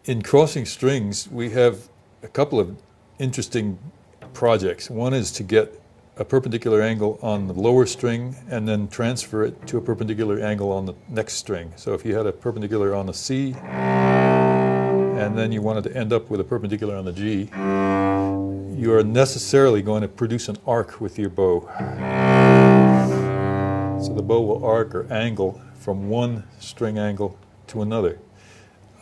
In crossing strings, we have a couple of interesting projects. One is to get a perpendicular angle on the lower string and then transfer it to a perpendicular angle on the next string. So if you had a perpendicular on the C and then you wanted to end up with a perpendicular on the G, you are necessarily going to produce an arc with your bow. So the bow will arc or angle from one string angle to another.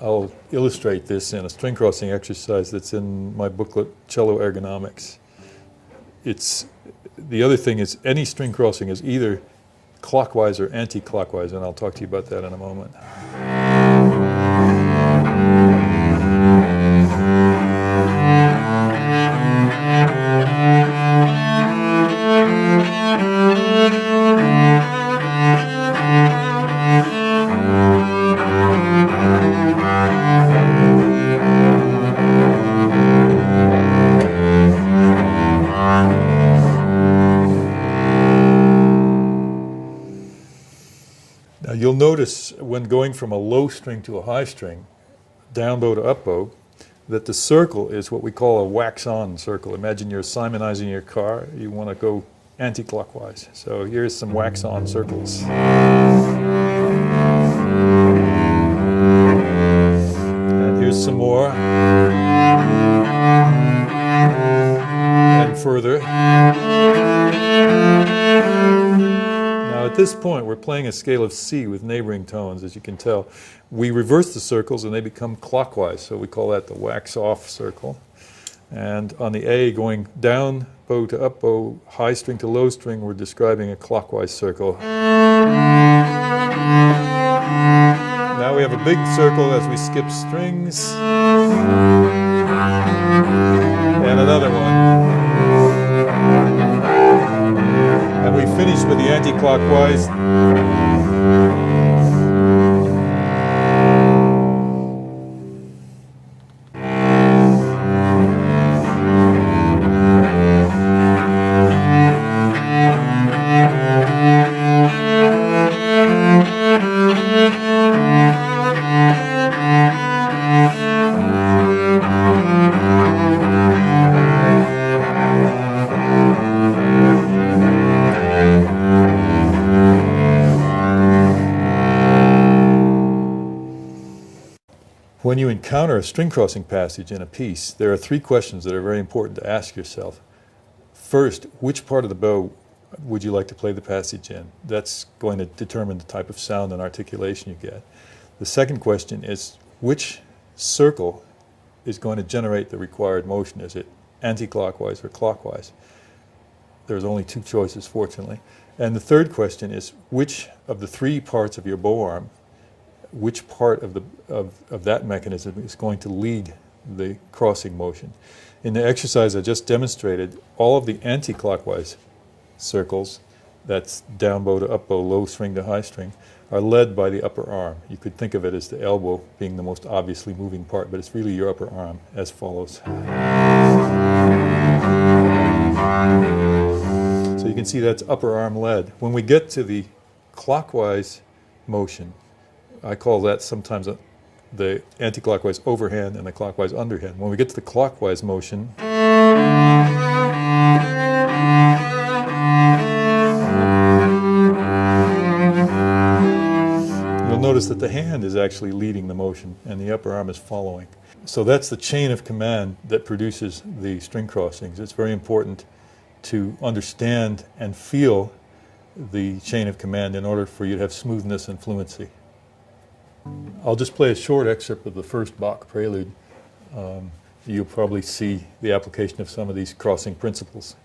I'll illustrate this in a string crossing exercise that's in my booklet, Cello Ergonomics. The other thing is any string crossing is either clockwise or anti-clockwise, and I'll talk to you about that in a moment. You'll notice when going from a low string to a high string, down bow to up bow, that the circle is what we call a wax-on circle. Imagine you're Simonizing your car. You want to go anti-clockwise. So here's some wax-on circles. And here's some more. And further. At this point, we're playing a scale of C with neighboring tones, as you can tell. We reverse the circles and they become clockwise, so we call that the wax-off circle. And on the A, going down bow to up bow, high string to low string, we're describing a clockwise circle. Now we have a big circle as we skip strings. And another one. And we finish with the anti-clockwise. When you encounter a string crossing passage in a piece, there are three questions that are very important to ask yourself. First, which part of the bow would you like to play the passage in? That's going to determine the type of sound and articulation you get. The second question is, which circle is going to generate the required motion? Is it anti-clockwise or clockwise? There's only two choices, fortunately. And the third question is, which of the three parts of your bow arm, which part of that mechanism is going to lead the crossing motion? In the exercise I just demonstrated, all of the anti-clockwise circles, that's down bow to up bow, low string to high string, are led by the upper arm. You could think of it as the elbow being the most obviously moving part, but it's really your upper arm, as follows. So you can see that's upper arm led. When we get to the clockwise motion, I call that sometimes the anti-clockwise overhand and the clockwise underhand. When we get to the clockwise motion, you'll notice that the hand is actually leading the motion and the upper arm is following. So that's the chain of command that produces the string crossings. It's very important to understand and feel the chain of command in order for you to have smoothness and fluency. I'll just play a short excerpt of the first Bach prelude. You'll probably see the application of some of these crossing principles.